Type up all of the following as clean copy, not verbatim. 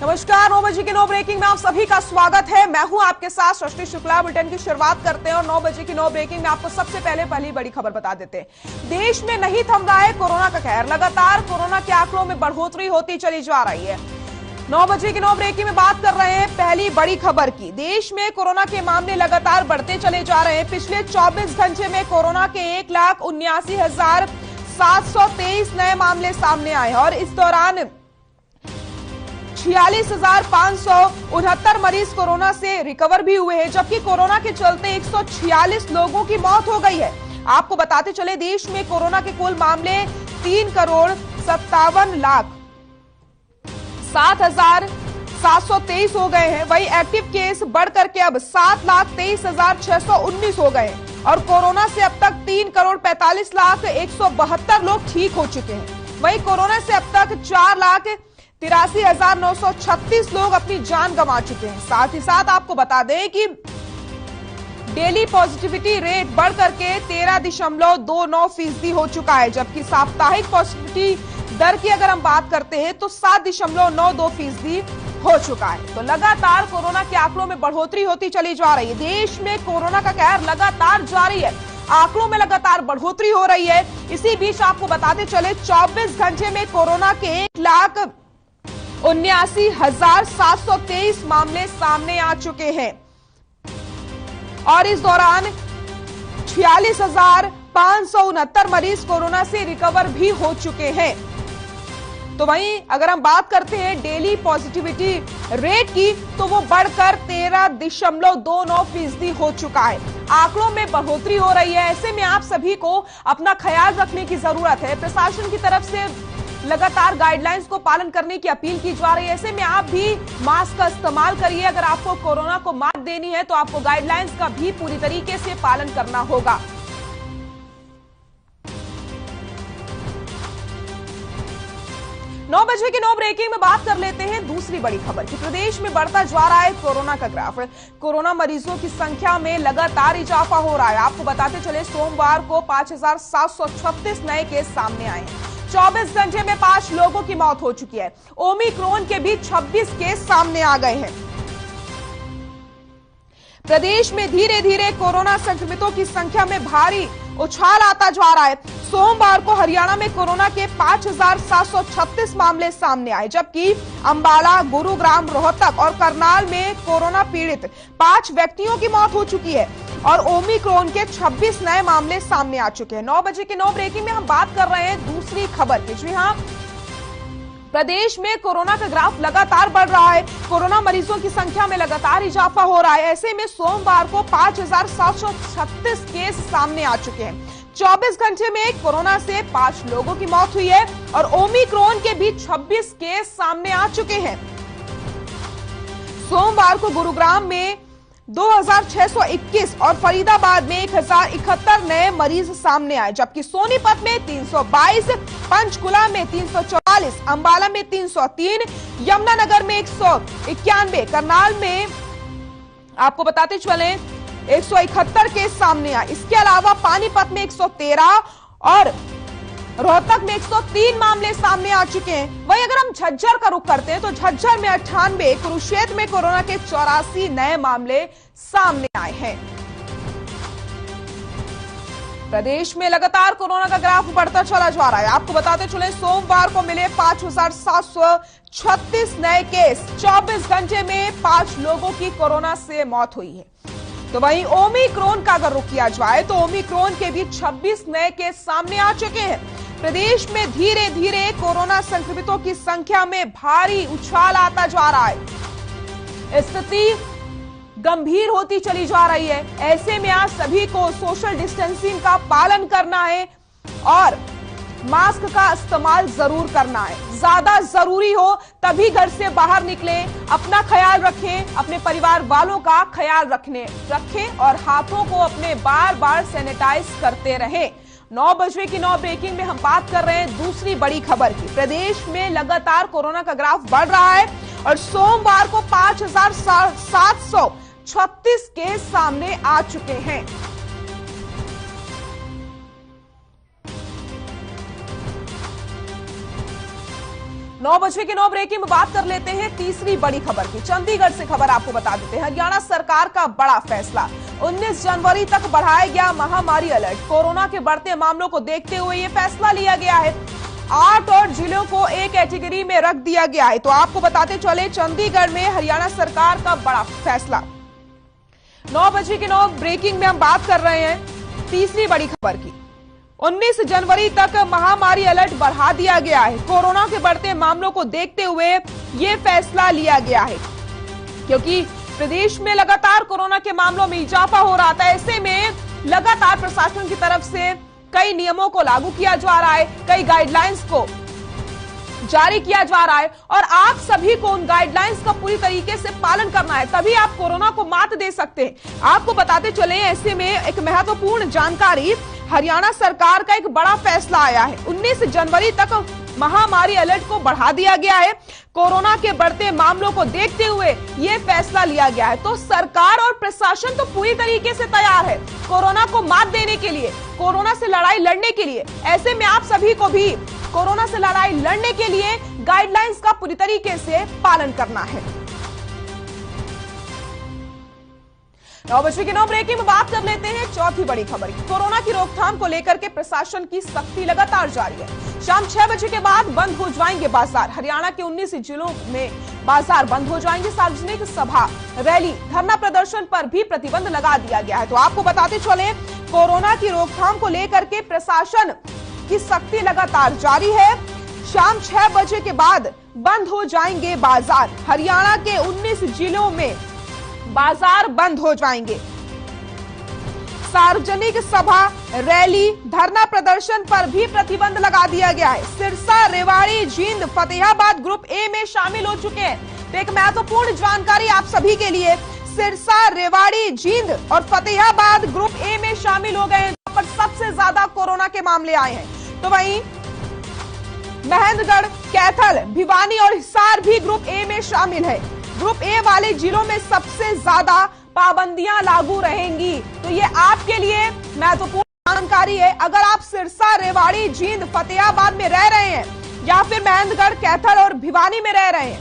नमस्कार, 9 बजे की 9 ब्रेकिंग में आप सभी का स्वागत है। मैं हूं आपके साथ सृष्टि शुक्ला। बुलेटिन की शुरुआत करते हैं और 9 बजे की 9 ब्रेकिंग में आपको सबसे पहले पहली बड़ी खबर बता देते हैं। देश में नहीं थम रहा है कोरोना का कहर। लगातार कोरोना के आंकड़ों में बढ़ोतरी होती चली जा रही है। 9 बजे की 9 ब्रेकिंग में बात कर रहे हैं पहली बड़ी खबर की। देश में कोरोना के मामले लगातार बढ़ते चले जा रहे हैं। पिछले 24 घंटे में कोरोना के 1,79,723 नए मामले सामने आए और इस दौरान 46,569 मरीज कोरोना से रिकवर भी हुए हैं, जबकि कोरोना के चलते 146 लोगों की मौत हो गई है। आपको बताते चले, देश में कोरोना के कुल मामले 3,57,07,723 हो गए हैं। वहीं एक्टिव केस बढ़कर के अब 7,23,619 हो गए हैं और कोरोना से अब तक 3,45,172 लोग ठीक हो चुके हैं। वहीं कोरोना से अब तक 4,83,936 लोग अपनी जान गंवा चुके हैं। साथ ही साथ आपको बता दें कि डेली पॉजिटिविटी रेट बढ़ करके 13.29% हो चुका है, जबकि साप्ताहिक पॉजिटिविटी दर की अगर हम बात करते हैं तो 7.92% हो चुका है। तो लगातार कोरोना के आंकड़ों में बढ़ोतरी होती चली जा रही है। देश में कोरोना का कहर लगातार जारी है, आंकड़ों में लगातार बढ़ोतरी हो रही है। इसी बीच आपको बताते चले, 24 घंटे में कोरोना के 1,79,723 मामले सामने आ चुके हैं और इस दौरान 46,569 मरीज कोरोना से रिकवर भी हो चुके हैं। तो वहीं अगर हम बात करते हैं डेली पॉजिटिविटी रेट की, तो वो बढ़कर 13.29% हो चुका है। आंकड़ों में बढ़ोतरी हो रही है। ऐसे में आप सभी को अपना ख्याल रखने की जरूरत है। प्रशासन की तरफ से लगातार गाइडलाइंस को पालन करने की अपील की जा रही है। ऐसे में आप भी मास्क का इस्तेमाल करिए। अगर आपको कोरोना को मात देनी है तो आपको गाइडलाइंस का भी पूरी तरीके से पालन करना होगा। नौ बजे की 9 ब्रेकिंग में बात कर लेते हैं दूसरी बड़ी खबर की। प्रदेश में बढ़ता जा रहा है कोरोना का ग्राफ। कोरोना मरीजों की संख्या में लगातार इजाफा हो रहा है। आपको बताते चले, सोमवार को 5,736 नए केस सामने आए हैं। 24 घंटे में 5 लोगों की मौत हो चुकी है। ओमिक्रॉन के भी 26 केस सामने आ गए हैं। प्रदेश में धीरे धीरे कोरोना संक्रमितों की संख्या में भारी उछाल आता जा रहा है। सोमवार को हरियाणा में कोरोना के 5,736 मामले सामने आए, जबकि अंबाला, गुरुग्राम, रोहतक और करनाल में कोरोना पीड़ित 5 व्यक्तियों की मौत हो चुकी है और ओमिक्रॉन के 26 नए मामले सामने आ चुके हैं। 9 बजे की 9 ब्रेकिंग में हम बात कर रहे हैं दूसरी खबर की। जी हाँ, प्रदेश में कोरोना का ग्राफ लगातार बढ़ रहा है। कोरोना मरीजों की संख्या में लगातार इजाफा हो रहा है। ऐसे में सोमवार को 5,736 केस सामने आ चुके हैं। 24 घंटे में कोरोना से 5 लोगों की मौत हुई है और ओमिक्रॉन के भी 26 केस सामने आ चुके हैं। सोमवार को गुरुग्राम में 2,621 और फरीदाबाद में 1,071 नए मरीज सामने आए, जबकि सोनीपत में 322, पंचकुला में 344, अंबाला में 303, यमुनानगर में 191, करनाल में आपको बताते चले 171 केस सामने आए। इसके अलावा पानीपत में 113 और रोहतक में 103 मामले सामने आ चुके हैं। वहीं अगर हम झज्जर का रुख करते हैं तो झज्जर में 98, कुरुक्षेत्र में कोरोना के 84 नए मामले सामने आए हैं। प्रदेश में लगातार कोरोना का ग्राफ बढ़ता चला जा रहा है। आपको बताते चले, सोमवार को मिले 5,736 नए केस। 24 घंटे में 5 लोगों की कोरोना से मौत हुई है। तो वहीं ओमिक्रॉन का अगर रुख किया जाए तो ओमिक्रॉन के भी 26 नए केस सामने आ चुके हैं। प्रदेश में धीरे धीरे कोरोना संक्रमितों की संख्या में भारी उछाल आता जा रहा है। स्थिति गंभीर होती चली जा रही है। ऐसे में आज सभी को सोशल डिस्टेंसिंग का पालन करना है और मास्क का इस्तेमाल जरूर करना है। ज्यादा जरूरी हो तभी घर से बाहर निकलें। अपना ख्याल रखें, अपने परिवार वालों का ख्याल रखें और हाथों को अपने बार बार सैनिटाइज करते रहें। 9 बजे की 9 ब्रेकिंग में हम बात कर रहे हैं दूसरी बड़ी खबर की। प्रदेश में लगातार कोरोना का ग्राफ बढ़ रहा है और सोमवार को 5,736 केस सामने आ चुके हैं। 9:09 ब्रेकिंग में बात कर लेते हैं तीसरी बड़ी खबर की। चंडीगढ़ से खबर आपको बता देते हैं। हरियाणा सरकार का बड़ा फैसला, 19 जनवरी तक बढ़ाया गया महामारी अलर्ट। कोरोना के बढ़ते मामलों को देखते हुए ये फैसला लिया गया है। 8 और जिलों को एक कैटेगरी में रख दिया गया है। तो आपको बताते चले, चंडीगढ़ में हरियाणा सरकार का बड़ा फैसला। 9:09 ब्रेकिंग में हम बात कर रहे हैं तीसरी बड़ी खबर की। 19 जनवरी तक महामारी अलर्ट बढ़ा दिया गया है। कोरोना के बढ़ते मामलों को देखते हुए यह फैसला लिया गया है, क्योंकि प्रदेश में लगातार कोरोना के मामलों में इजाफा हो रहा था। ऐसे में लगातार प्रशासन की तरफ से कई नियमों को लागू किया जा रहा है, कई गाइडलाइंस को जारी किया जा रहा है और आप सभी को उन गाइडलाइंस का पूरी तरीके से पालन करना है, तभी आप कोरोना को मात दे सकते हैं। आपको बताते चले, ऐसे में एक महत्वपूर्ण जानकारी, हरियाणा सरकार का एक बड़ा फैसला आया है। 19 जनवरी तक महामारी अलर्ट को बढ़ा दिया गया है। कोरोना के बढ़ते मामलों को देखते हुए यह फैसला लिया गया है। तो सरकार और प्रशासन तो पूरी तरीके से तैयार है कोरोना को मात देने के लिए, कोरोना से लड़ाई लड़ने के लिए। ऐसे में आप सभी को भी कोरोना से लड़ाई लड़ने के लिए गाइडलाइंस का पूरी तरीके से पालन करना है। 9:09 ब्रेकिंग में बात कर लेते हैं चौथी बड़ी खबर की। कोरोना की रोकथाम को लेकर के प्रशासन की सख्ती लगातार जारी है। शाम 6 बजे के बाद बंद हो जाएंगे बाजार। हरियाणा के 19 जिलों में बाजार बंद हो जाएंगे। सार्वजनिक सभा, रैली, धरना प्रदर्शन पर भी प्रतिबंध लगा दिया गया है। तो आपको बताते चले, कोरोना की रोकथाम को लेकर के प्रशासन की सख्ती लगातार जारी है। शाम 6 बजे के बाद बंद हो जाएंगे बाजार। हरियाणा के 19 जिलों में बाजार बंद हो जाएंगे। सार्वजनिक सभा, रैली, धरना प्रदर्शन पर भी प्रतिबंध लगा दिया गया है। सिरसा, रेवाड़ी, जींद, फतेहाबाद ग्रुप ए में शामिल हो चुके हैं। तो एक महत्वपूर्ण जानकारी आप सभी के लिए, सिरसा, रेवाड़ी, जींद और फतेहाबाद ग्रुप ए में शामिल हो गए हैं, जहां पर सबसे ज्यादा कोरोना के मामले आए हैं। तो वहीं महेंद्रगढ़, कैथल, भिवानी और हिसार भी ग्रुप ए में शामिल है। ग्रुप ए वाले जिलों में सबसे ज्यादा पाबंदियां लागू रहेंगी। तो ये आपके लिए महत्वपूर्ण जानकारी है। अगर आप सिरसा, रेवाड़ी, जींद, फतेहाबाद में रह रहे हैं या फिर महेंद्रगढ़, कैथल और भिवानी में रह रहे हैं,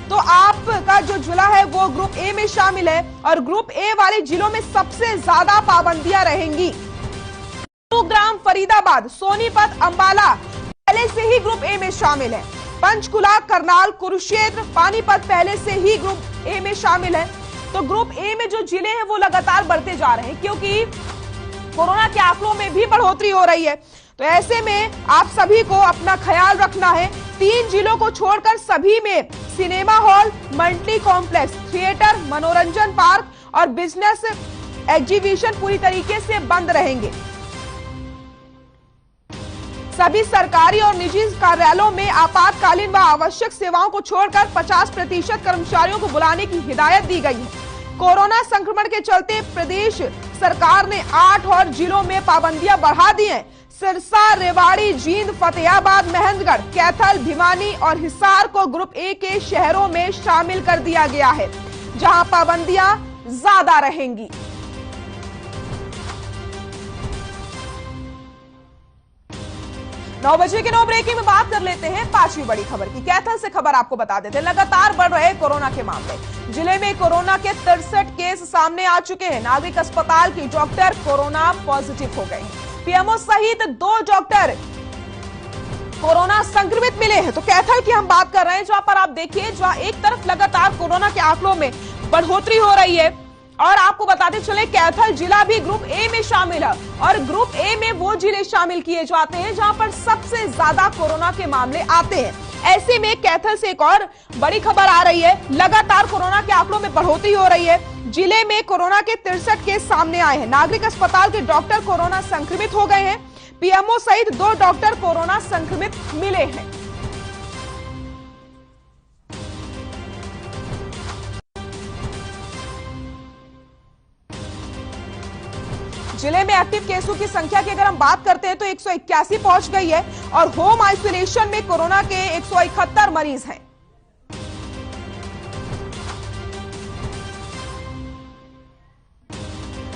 तो आपका जो जिला है वो ग्रुप ए में शामिल है और ग्रुप ए वाले जिलों में सबसे ज्यादा पाबंदियां रहेंगी। गुरुग्राम, फरीदाबाद, सोनीपत, अंबाला पहले से ही ग्रुप ए में शामिल है। पंचकुला, करनाल, कुरुक्षेत्र, पानीपत पहले से ही ग्रुप ए में शामिल है। तो ग्रुप ए में जो जिले हैं वो लगातार बढ़ते जा रहे हैं, क्योंकि कोरोना के आंकड़ों में भी बढ़ोतरी हो रही है। तो ऐसे में आप सभी को अपना ख्याल रखना है। 3 जिलों को छोड़कर सभी में cinema hall, multi complex, theatre, मनोरंजन पार्क और बिजनेस एग्जीबिशन पूरी तरीके से बंद रहेंगे। सभी सरकारी और निजी कार्यालयों में आपातकालीन व आवश्यक सेवाओं को छोड़कर 50% कर्मचारियों को बुलाने की हिदायत दी गई है। कोरोना संक्रमण के चलते प्रदेश सरकार ने 8 और जिलों में पाबंदियां बढ़ा दी हैं। सिरसा, रेवाड़ी, जींद, फतेहाबाद, महेंद्रगढ़, कैथल, भिवानी और हिसार को ग्रुप ए के शहरों में शामिल कर दिया गया है, जहां पाबंदियां ज्यादा रहेंगी। 9:09 ब्रेकिंग में बात कर लेते हैं पांचवी बड़ी खबर की। कैथल से खबर आपको बता देते हैं। लगातार बढ़ रहे कोरोना के मामले। जिले में कोरोना के 63 केस सामने आ चुके हैं। नागरिक अस्पताल की डॉक्टर कोरोना पॉजिटिव हो गए हैं। पीएमओ सहित 2 डॉक्टर कोरोना संक्रमित मिले हैं। तो कैथल की हम बात कर रहे हैं, जहां पर आप देखिए, जहां एक तरफ लगातार कोरोना के आंकड़ों में बढ़ोतरी हो रही है और आपको बताते चले, कैथल जिला भी ग्रुप ए में शामिल है और ग्रुप ए में वो जिले शामिल किए जाते हैं जहां पर सबसे ज्यादा कोरोना के मामले आते हैं। ऐसे में कैथल से एक और बड़ी खबर आ रही है। लगातार कोरोना के आंकड़ों में बढ़ोतरी हो रही है। जिले में कोरोना के 63 केस सामने आए हैं। नागरिक अस्पताल के डॉक्टर कोरोना संक्रमित हो गए हैं। पीएमओ सहित 2 डॉक्टर कोरोना संक्रमित मिले हैं। जिले में एक्टिव केसों की संख्या की अगर हम बात करते हैं तो 181 पहुंच गई है और होम आइसोलेशन में कोरोना के 171 मरीज हैं।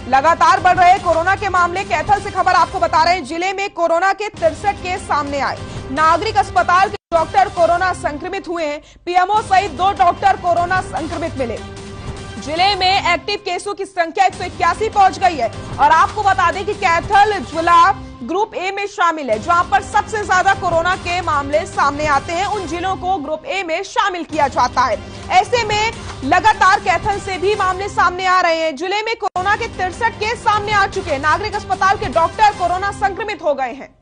लगातार बढ़ रहे कोरोना के मामले। कैथल से खबर आपको बता रहे हैं, जिले में कोरोना के 63 केस सामने आए। नागरिक अस्पताल के डॉक्टर कोरोना संक्रमित हुए हैं। पीएमओ सहित 2 डॉक्टर कोरोना संक्रमित मिले। जिले में एक्टिव केसों की संख्या 181 पहुंच गई है। और आपको बता दें कि कैथल जिला ग्रुप ए में शामिल है, जहां पर सबसे ज्यादा कोरोना के मामले सामने आते हैं। उन जिलों को ग्रुप ए में शामिल किया जाता है। ऐसे में लगातार कैथल से भी मामले सामने आ रहे हैं। जिले में कोरोना के 63 केस सामने आ चुके हैं। नागरिक अस्पताल के डॉक्टर कोरोना संक्रमित हो गए हैं।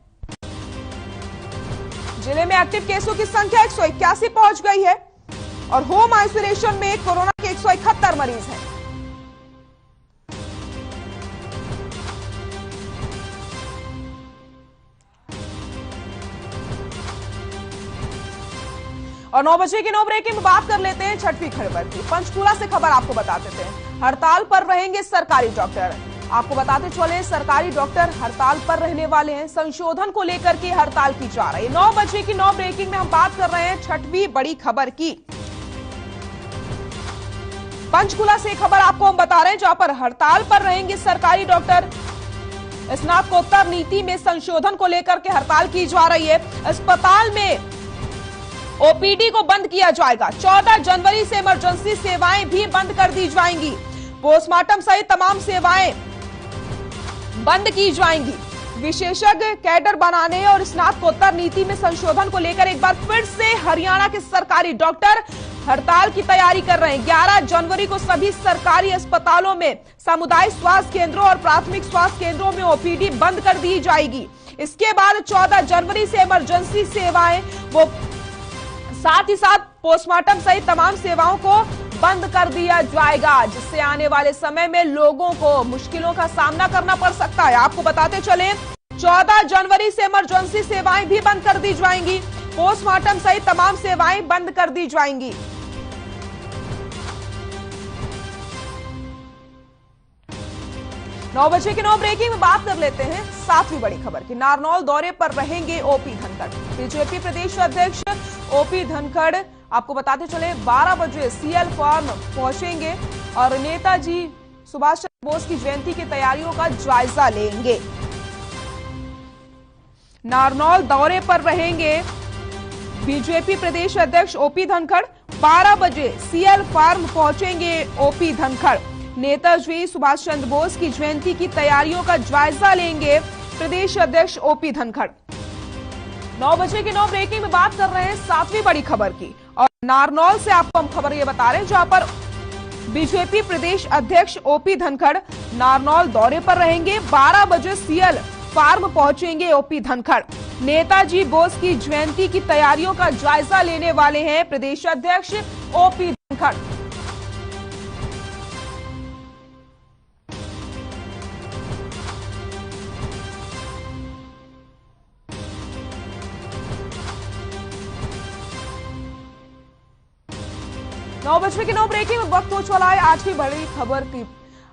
जिले में एक्टिव केसों की संख्या 181 पहुंच गई है और होम आइसोलेशन में कोरोना के 171 मरीज हैं। और 9 बजे की 9 ब्रेकिंग में बात कर लेते हैं छठवीं खबर की। पंचकूला से खबर आपको बता देते हैं। हड़ताल पर रहेंगे सरकारी डॉक्टर। आपको बताते चले, सरकारी डॉक्टर हड़ताल पर रहने वाले हैं। संशोधन को लेकर के हड़ताल की जा रही है। 9 बजे की 9 ब्रेकिंग में हम बात कर रहे हैं छठवीं बड़ी खबर की। पंचकुला से खबर आपको हम बता रहे हैं, जहां पर हड़ताल पर रहेंगे सरकारी डॉक्टर। स्नातकोत्तर नीति में संशोधन को लेकर के हड़ताल की जा रही है। अस्पताल में ओपीडी को बंद किया जाएगा। 14 जनवरी से इमरजेंसी सेवाएं भी बंद कर दी जाएंगी। पोस्टमार्टम सहित तमाम सेवाएं बंद की जाएंगी। विशेषज्ञ कैडर बनाने और स्नातकोत्तर नीति में संशोधन को लेकर एक बार फिर से हरियाणा के सरकारी डॉक्टर हड़ताल की तैयारी कर रहे हैं। 11 जनवरी को सभी सरकारी अस्पतालों में सामुदायिक स्वास्थ्य केंद्रों और प्राथमिक स्वास्थ्य केंद्रों में ओपीडी बंद कर दी जाएगी। इसके बाद 14 जनवरी से इमरजेंसी सेवाएं वो साथ ही साथ पोस्टमार्टम सहित तमाम सेवाओं को बंद कर दिया जाएगा, जिससे आने वाले समय में लोगों को मुश्किलों का सामना करना पड़ सकता है। आपको बताते चले, 14 जनवरी से इमरजेंसी सेवाएं भी बंद कर दी जाएंगी। पोस्टमार्टम सहित तमाम सेवाएं बंद कर दी जाएंगी। नौ बजे की 9 ब्रेकिंग में बात कर लेते हैं 7वीं बड़ी खबर की। नारनौल दौरे पर रहेंगे ओपी धनखड़। बीजेपी प्रदेश अध्यक्ष ओपी धनखड़ आपको बताते चले 12 बजे सीएल फार्म पहुंचेंगे और नेताजी सुभाष चंद्र बोस की जयंती की तैयारियों का जायजा लेंगे। नारनौल दौरे पर रहेंगे बीजेपी प्रदेश अध्यक्ष ओपी धनखड़। 12 बजे सीएल फार्म पहुंचेंगे ओपी धनखड़। नेताजी सुभाष चंद्र बोस की जयंती की तैयारियों का जायजा लेंगे प्रदेश अध्यक्ष ओपी धनखड़। 9 बजे की 9 ब्रेकिंग में बात कर रहे हैं 7वीं बड़ी खबर की। और नारनौल से आपको हम खबर ये बता रहे हैं, जहां पर बीजेपी प्रदेश अध्यक्ष ओपी धनखड़ नारनौल दौरे पर रहेंगे। 12 बजे सीएल फार्म पहुंचेंगे ओपी धनखड़। नेताजी बोस की जयंती की तैयारियों का जायजा लेने वाले हैं प्रदेश अध्यक्ष ओपी धनखड़। नौ बजे की 9 ब्रेकिंग में वक्त हो चला है 8वीं बड़ी खबर की।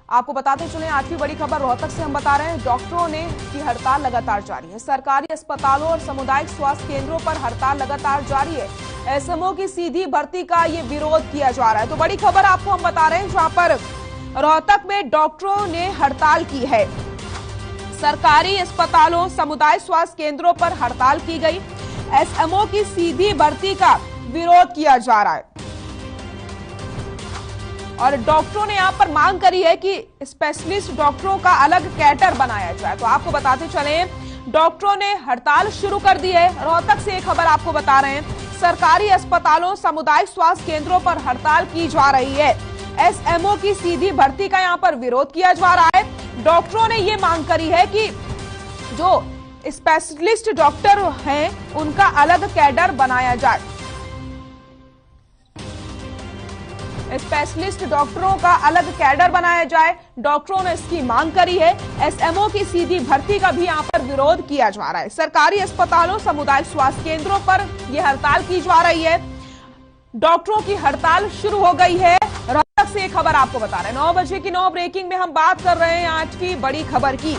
आपको बताते चले 8वीं बड़ी खबर रोहतक से हम बता रहे हैं। डॉक्टरों ने की हड़ताल लगातार जारी है। सरकारी अस्पतालों और सामुदायिक स्वास्थ्य केंद्रों पर हड़ताल लगातार जारी है। एसएमओ की सीधी भर्ती का ये विरोध किया जा रहा है। तो बड़ी खबर आपको हम बता रहे हैं, जहां पर रोहतक में डॉक्टरों ने हड़ताल की है। सरकारी अस्पतालों सामुदायिक स्वास्थ्य केंद्रों पर हड़ताल की गई। एसएमओ की सीधी भर्ती का विरोध किया जा रहा है और डॉक्टरों ने यहां पर मांग करी है कि स्पेशलिस्ट डॉक्टरों का अलग कैडर बनाया जाए। तो आपको बताते चले, डॉक्टरों ने हड़ताल शुरू कर दी है। रोहतक से एक खबर आपको बता रहे हैं, सरकारी अस्पतालों सामुदायिक स्वास्थ्य केंद्रों पर हड़ताल की जा रही है। एसएमओ की सीधी भर्ती का यहां पर विरोध किया जा रहा है। डॉक्टरों ने यह मांग करी है कि जो स्पेशलिस्ट डॉक्टर हैं उनका अलग कैडर बनाया जाए। स्पेशलिस्ट डॉक्टरों का अलग कैडर बनाया जाए, डॉक्टरों ने इसकी मांग करी है। एसएमओ की सीधी भर्ती का भी यहां पर विरोध किया जा रहा है। सरकारी अस्पतालों सामुदायिक स्वास्थ्य केंद्रों पर यह हड़ताल की जा रही है। डॉक्टरों की हड़ताल शुरू हो गई है। रोहतक से एक खबर आपको बता रहे हैं। 9 बजे की 9 ब्रेकिंग में हम बात कर रहे हैं 8वीं बड़ी खबर की।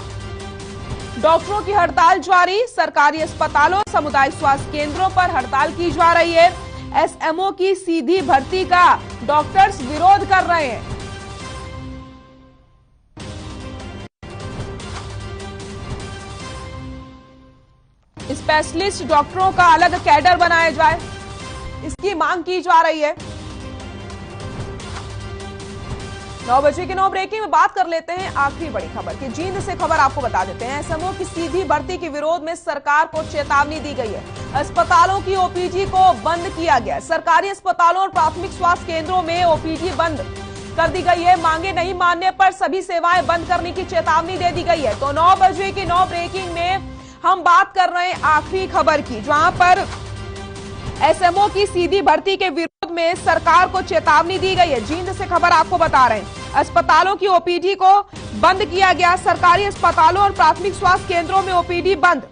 डॉक्टरों की हड़ताल जारी। सरकारी अस्पतालों सामुदायिक स्वास्थ्य केंद्रों पर हड़ताल की जा रही है। एसएमओ की सीधी भर्ती का डॉक्टर्स विरोध कर रहे हैं। स्पेशलिस्ट डॉक्टरों का अलग कैडर बनाया जाए, इसकी मांग की जा रही है। 9 बजे की 9 ब्रेकिंग में बात कर लेते हैं आखिरी बड़ी खबर की। जींद से खबर आपको बता देते हैं। एसएमओ की सीधी भर्ती के विरोध में सरकार को चेतावनी दी गई है। अस्पतालों की ओपीडी को बंद किया गया। सरकारी अस्पतालों और प्राथमिक स्वास्थ्य केंद्रों में ओपीडी बंद कर दी गई है। मांगे नहीं मानने पर सभी सेवाएं बंद करने की चेतावनी दे दी गई है। तो 9 बजे की 9 ब्रेकिंग में हम बात कर रहे हैं आखिरी खबर की, जहां पर एसएमओ की सीधी भर्ती के विरोध में सरकार को चेतावनी दी गई है। जींद से खबर आपको बता रहे हैं। अस्पतालों की ओपीडी को बंद किया गया। सरकारी अस्पतालों और प्राथमिक स्वास्थ्य केंद्रों में ओपीडी बंद।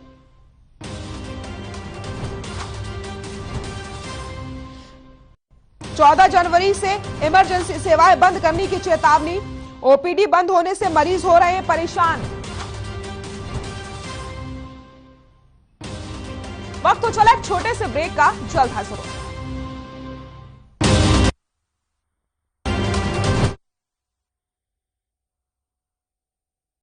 चौदह जनवरी से इमरजेंसी सेवाएं बंद करने की चेतावनी। ओपीडी बंद होने से मरीज हो रहे हैं परेशान। वक्त तो चला एक छोटे से ब्रेक का, जल्द हाजिर होगा।